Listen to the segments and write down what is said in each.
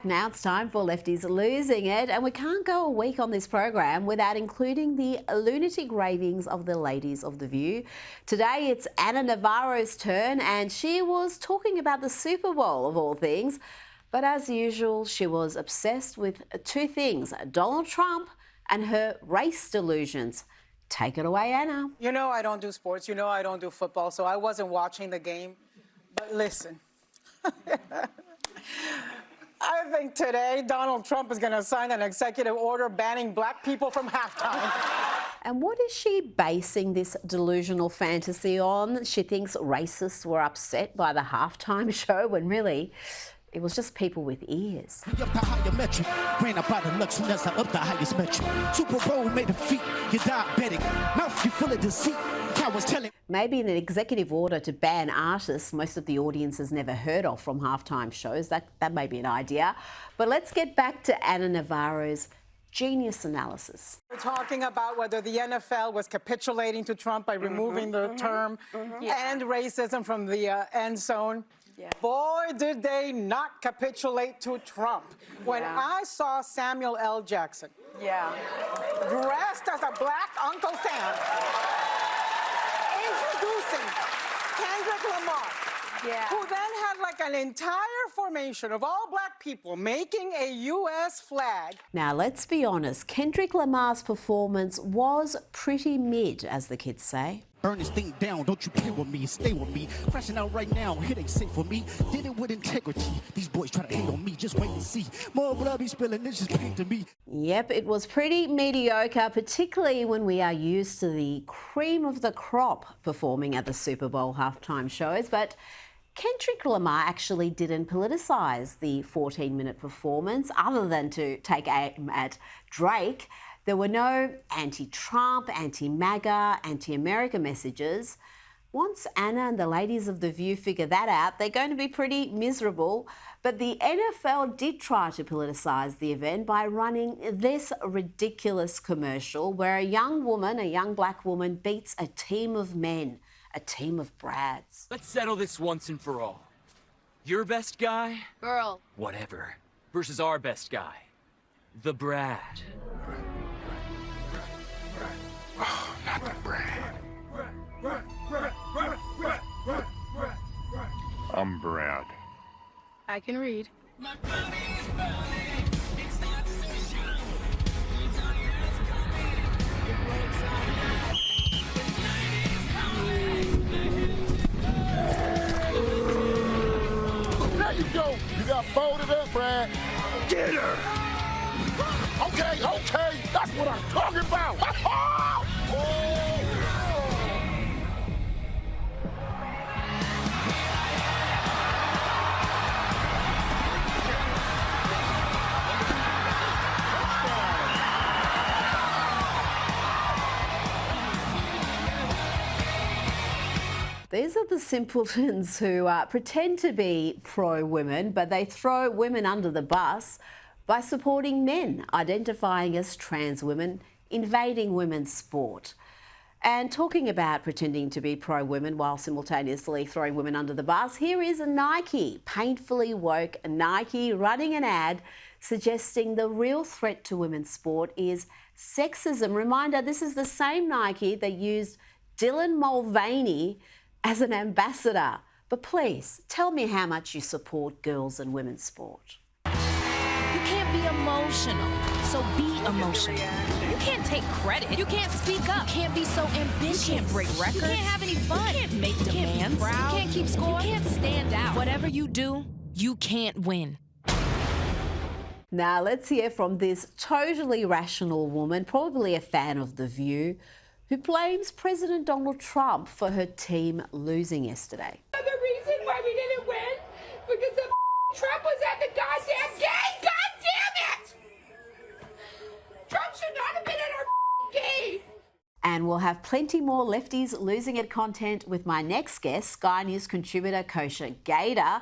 Now it's time for Lefties Losing It, and we can't go a week on this program without including the lunatic ravings of the ladies of The View. Today it's Ana Navarro's turn, and she was talking about the Super Bowl of all things. But as usual, she was obsessed with two things, Donald Trump and her race delusions. Take it away, Anna. You know I don't do sports, you know I don't do football, so I wasn't watching the game. But listen. I think today Donald Trump is going to sign an executive order banning black people from halftime. And what is she basing this delusional fantasy on? She thinks racists were upset by the halftime show when really it was just people with ears. Super Bowl made a feat, you're diabetic, mouth you full of deceit. Maybe an executive order to ban artists most of the audience has never heard of from halftime shows. That may be an idea. But let's get back to Ana Navarro's genius analysis. We're talking about whether the NFL was capitulating to Trump by removing the term "end racism" from the end zone. Yeah. Boy, did they not capitulate to Trump. When I saw Samuel L. Jackson dressed as a black Uncle Sam, introducing Kendrick Lamar, who then had like an entire formation of all black people making a U.S. flag. Now, let's be honest, Kendrick Lamar's performance was pretty mid, as the kids say. Burn this thing down, don't you play with me, stay with me. Crashing out right now, it ain't safe for me. Did it with integrity. These boys try to hate on me, just wait and see. More blood be spilling, it's just pain to me. Yep, it was pretty mediocre, particularly when we are used to the cream of the crop performing at the Super Bowl halftime shows. But Kendrick Lamar actually didn't politicise the 14-minute performance other than to take aim at Drake. There were no anti-Trump, anti-MAGA, anti-America messages. Once Anna and the ladies of The View figure that out, they're going to be pretty miserable. But the NFL did try to politicise the event by running this ridiculous commercial where a young black woman, beats a team of men, a team of Brads. Let's settle this once and for all. Your best guy? Girl. Whatever. Versus our best guy. The Brad. Oh, not the Brad. I'm Brad. I can read. There you go. You got folded up, Brad. Get her. Okay. That's what I'm talking about. These are the simpletons who pretend to be pro-women, but they throw women under the bus by supporting men identifying as trans women, invading women's sport. And talking about pretending to be pro-women while simultaneously throwing women under the bus, here is Nike, painfully woke Nike, running an ad suggesting the real threat to women's sport is sexism. Reminder, this is the same Nike that used Dylan Mulvaney as an ambassador. But please, tell me how much you support girls and women's sport. You can't be emotional, so be emotional. You can't take credit. You can't speak up. You can't be so ambitious. You can't break records. You can't have any fun. You can't make demands. You can't keep score. You can't stand out. Whatever you do, you can't win. Now let's hear from this totally rational woman, probably a fan of The View, who blames President Donald Trump for her team losing yesterday. The reason why we didn't win because Trump was at the goddamn game. God damn it! Trump should not have been at our game. And we'll have plenty more Lefties Losing It content with my next guest, Sky News contributor Kosha Gator.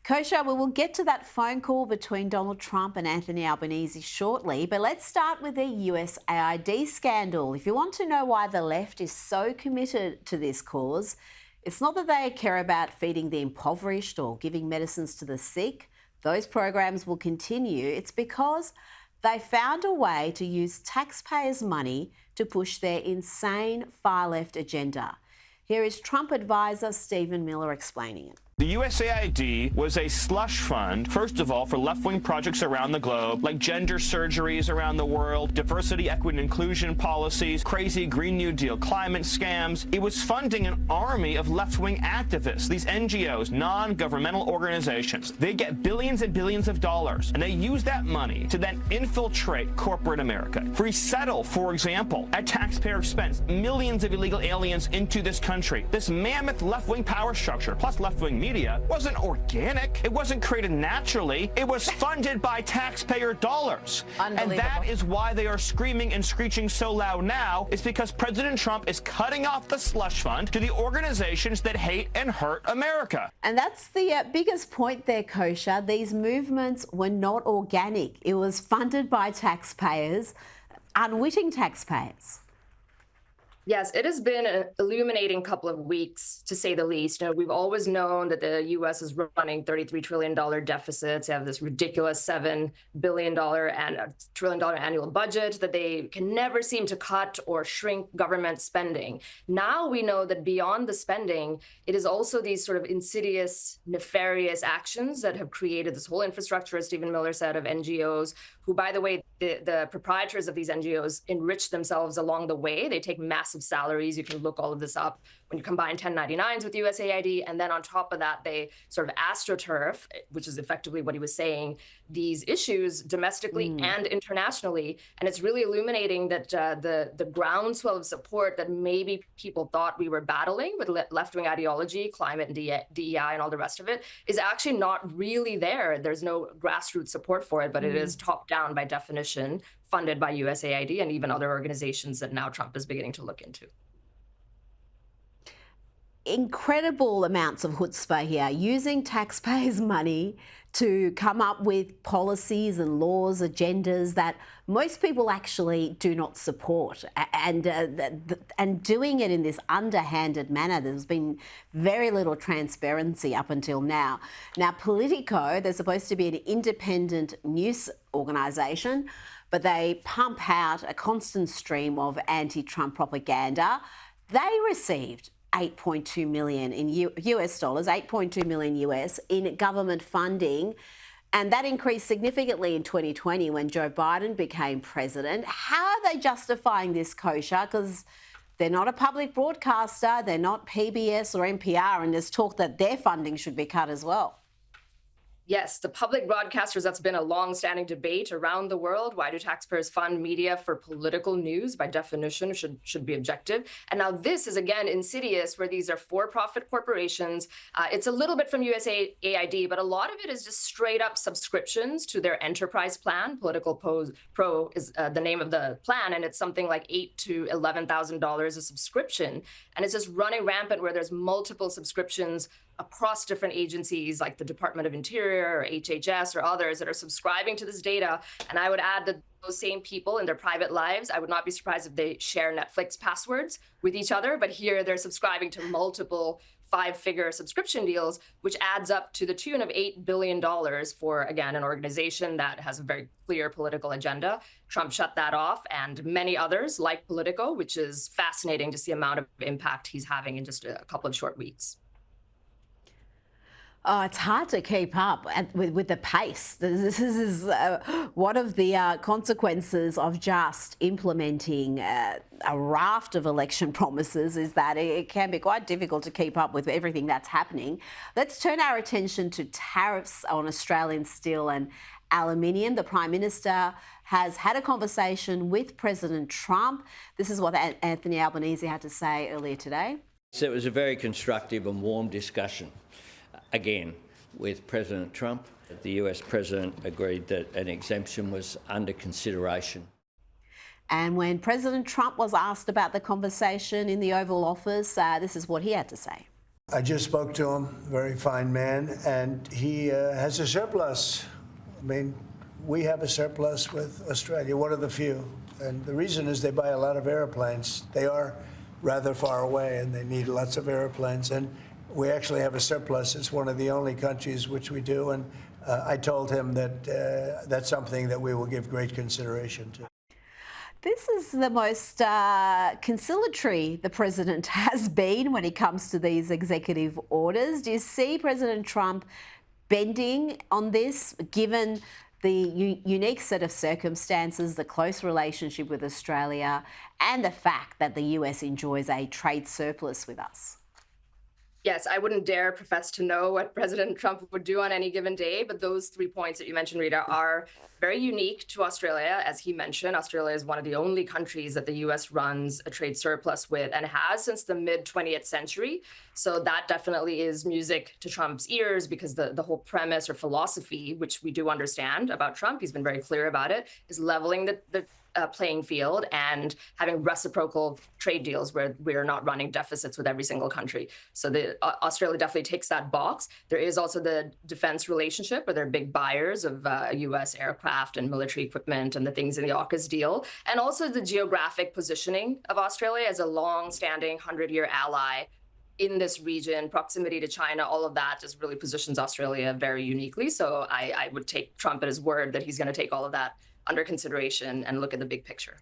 Kosha, we will get to that phone call between Donald Trump and Anthony Albanese shortly, but let's start with the USAID scandal. If you want to know why the left is so committed to this cause, it's not that they care about feeding the impoverished or giving medicines to the sick. those programs will continue, it's because they found a way to use taxpayers' money to push their insane far-left agenda. Here is Trump advisor Stephen Miller explaining it. The USAID was a slush fund, first of all, for left-wing projects around the globe, like gender surgeries around the world, diversity, equity, and inclusion policies, crazy Green New Deal climate scams. It was funding an army of left-wing activists, these NGOs, non-governmental organizations. They get billions and billions of dollars, and they use that money to then infiltrate corporate America. Resettle, for example, at taxpayer expense, millions of illegal aliens into this country. This mammoth left-wing power structure, plus left-wing media, wasn't organic. It wasn't created naturally. It was funded by taxpayer dollars. And that is why they are screaming and screeching so loud now, is because President Trump is cutting off the slush fund to the organizations that hate and hurt America. And that's the biggest point there, Kosha. These movements were not organic. It was funded by taxpayers, unwitting taxpayers. Yes, it has been an illuminating couple of weeks, to say the least. You know, we've always known that the U.S. is running $33 trillion deficits. They have this ridiculous $7 billion and $1 trillion annual budget that they can never seem to cut or shrink government spending. Now we know that beyond the spending, it is also these sort of insidious, nefarious actions that have created this whole infrastructure, as Stephen Miller said, of NGOs, who, by the way, the proprietors of these NGOs enrich themselves along the way. They take massive salaries. You can look all of this up when you combine 1099s with USAID. And then on top of that, they sort of astroturf, which is effectively what he was saying, these issues domestically and internationally. And it's really illuminating that the groundswell of support that maybe people thought we were battling with left-wing ideology, climate and DEI and all the rest of it, is actually not really there. There's no grassroots support for it, but it is top-down by definition, funded by USAID and even other organizations that now Trump is beginning to look into. Incredible amounts of chutzpah here, using taxpayers' money to come up with policies and laws, agendas that most people actually do not support, and doing it in this underhanded manner. There's been very little transparency up until now. Now, Politico, they're supposed to be an independent news organisation, but they pump out a constant stream of anti-Trump propaganda. They received $8.2 million in US dollars, 8.2 million US in government funding. And that increased significantly in 2020 when Joe Biden became president. How are they justifying this, Kosha? Because they're not a public broadcaster, they're not PBS or NPR, and there's talk that their funding should be cut as well. Yes, the public broadcasters, that's been a long-standing debate around the world. Why do taxpayers fund media for political news? By definition, should be objective. And now this is, again, insidious, where these are for-profit corporations. It's a little bit from USAID, but a lot of it is just straight-up subscriptions to their enterprise plan. Political Pro is the name of the plan, and it's something like $8,000 to $11,000 a subscription. And it's just running rampant, where there's multiple subscriptions across different agencies like the Department of Interior or HHS or others that are subscribing to this data. And I would add that those same people in their private lives, I would not be surprised if they share Netflix passwords with each other, but here they're subscribing to multiple five-figure subscription deals, which adds up to the tune of $8 billion for, again, an organization that has a very clear political agenda. Trump shut that off, and many others like Politico, which is fascinating to see the amount of impact he's having in just a couple of short weeks. Oh, it's hard to keep up with the pace. This is one of the consequences of just implementing a raft of election promises, is that it can be quite difficult to keep up with everything that's happening. Let's turn our attention to tariffs on Australian steel and aluminium. The Prime Minister has had a conversation with President Trump. This is what Anthony Albanese had to say earlier today. So it was a very constructive and warm discussion. Again, with President Trump, the US President agreed that an exemption was under consideration. And when President Trump was asked about the conversation in the Oval Office, this is what he had to say. I just spoke to him, very fine man, and he has a surplus. I mean, we have a surplus with Australia, one of the few. And the reason is they buy a lot of airplanes. They are rather far away and they need lots of airplanes. And we actually have a surplus. It's one of the only countries which we do, and I told him that that's something that we will give great consideration to. This is the most conciliatory the president has been when it comes to these executive orders. Do you see President Trump bending on this, given the unique set of circumstances, the close relationship with Australia, and the fact that the US enjoys a trade surplus with us? Yes, I wouldn't dare profess to know what President Trump would do on any given day, but those 3 points that you mentioned, Rita, are very unique to Australia. As he mentioned, Australia is one of the only countries that the US runs a trade surplus with and has since the mid-20th century. So that definitely is music to Trump's ears, because the whole premise or philosophy, which we do understand about Trump, he's been very clear about it, is leveling the playing field and having reciprocal trade deals where we're not running deficits with every single country. So Australia definitely ticks that box. There is also the defense relationship, where they're big buyers of US aircraft and military equipment and the things in the AUKUS deal. And also the geographic positioning of Australia as a long-standing 100-year ally in this region, proximity to China, all of that just really positions Australia very uniquely. So I would take Trump at his word that he's going to take all of that under consideration and look at the big picture.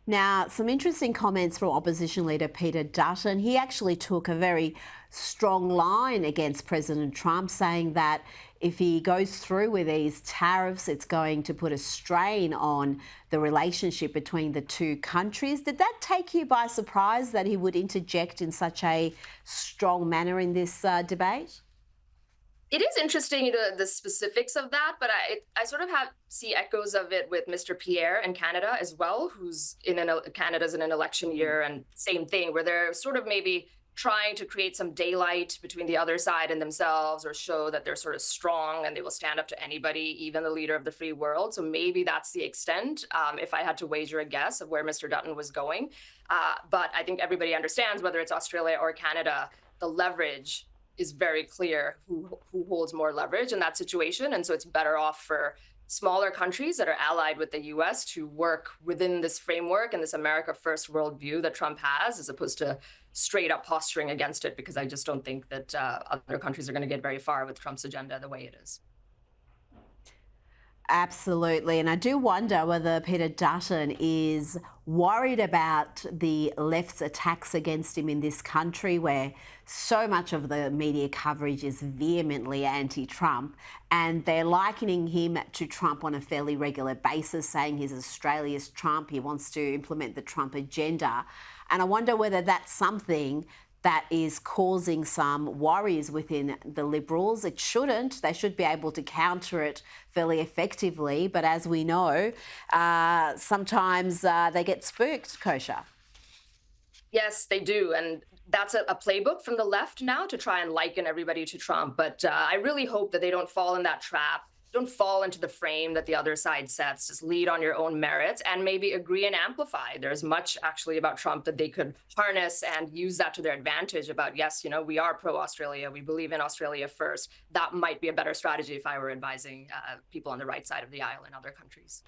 Now, some interesting comments from opposition leader Peter Dutton. He actually took a very strong line against President Trump, saying that if he goes through with these tariffs, it's going to put a strain on the relationship between the two countries. Did that take you by surprise that he would interject in such a strong manner in this debate? It is interesting, the specifics of that, but I sort of see echoes of it with Mr. Pierre in Canada as well, who's Canada's in an election year, and same thing, where they're sort of maybe trying to create some daylight between the other side and themselves, or show that they're sort of strong and they will stand up to anybody, even the leader of the free world. So maybe that's the extent, if I had to wager a guess, of where Mr. Dutton was going. But I think everybody understands, whether it's Australia or Canada, the leverage is very clear who holds more leverage in that situation. And so it's better off for smaller countries that are allied with the US to work within this framework and this America First worldview that Trump has, as opposed to straight up posturing against it, because I just don't think that other countries are going to get very far with Trump's agenda the way it is. Absolutely. And I do wonder whether Peter Dutton is worried about the left's attacks against him in this country, where so much of the media coverage is vehemently anti-Trump, and they're likening him to Trump on a fairly regular basis, saying he's Australia's Trump, he wants to implement the Trump agenda. And I wonder whether that's something that is causing some worries within the Liberals. It shouldn't. They should be able to counter it fairly effectively. But as we know, sometimes they get spooked, Kosha. Yes, they do. And that's a playbook from the left now, to try and liken everybody to Trump. But I really hope that they don't fall in that trap. Don't fall into the frame that the other side sets. Just lead on your own merits and maybe agree and amplify. There's much actually about Trump that they could harness and use that to their advantage about, yes, we are pro-Australia. We believe in Australia first. That might be a better strategy if I were advising people on the right side of the aisle in other countries.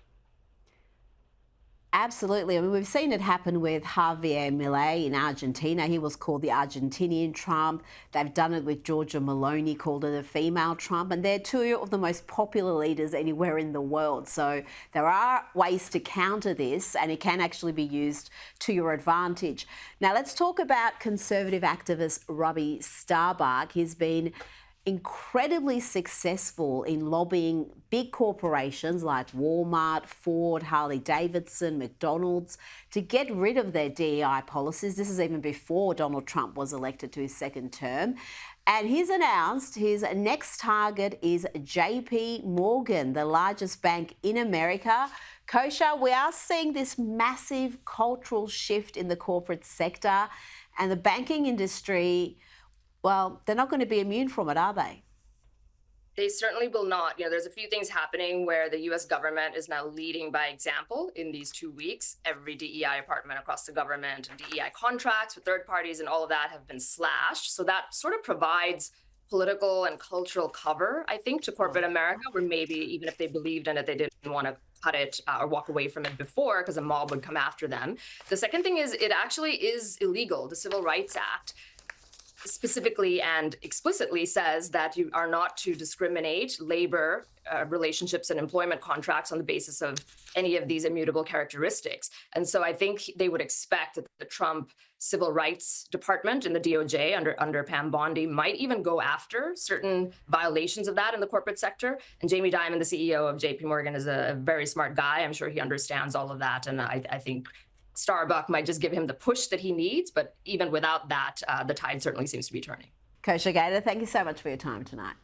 Absolutely. I mean, we've seen it happen with Javier Milei in Argentina. He was called the Argentinian Trump. They've done it with Giorgia Meloni, called her the female Trump. And they're two of the most popular leaders anywhere in the world. So there are ways to counter this, and it can actually be used to your advantage. Now, let's talk about conservative activist Robbie Starbuck. He's been incredibly successful in lobbying big corporations like Walmart, Ford, Harley-Davidson, McDonald's to get rid of their DEI policies. This is even before Donald Trump was elected to his second term. And he's announced his next target is JP Morgan, the largest bank in America. Kosha, we are seeing this massive cultural shift in the corporate sector, and the banking industry, well, they're not going to be immune from it, are they? They certainly will not. There's a few things happening where the US government is now leading by example in these 2 weeks. Every DEI department across the government, DEI contracts with third parties and all of that have been slashed. So that sort of provides political and cultural cover, I think, to corporate America, where maybe even if they believed in it, they didn't want to cut it or walk away from it before, because a mob would come after them. The second thing is, it actually is illegal. The Civil Rights Act specifically and explicitly says that you are not to discriminate labor relationships and employment contracts on the basis of any of these immutable characteristics. And so I think they would expect that the Trump Civil Rights Department and the DOJ under Pam Bondi might even go after certain violations of that in the corporate sector. And Jamie Dimon, the CEO of JP Morgan, is a very smart guy. I'm sure he understands all of that. And I think Starbuck might just give him the push that he needs. But even without that, the tide certainly seems to be turning. Kosha Gator, thank you so much for your time tonight.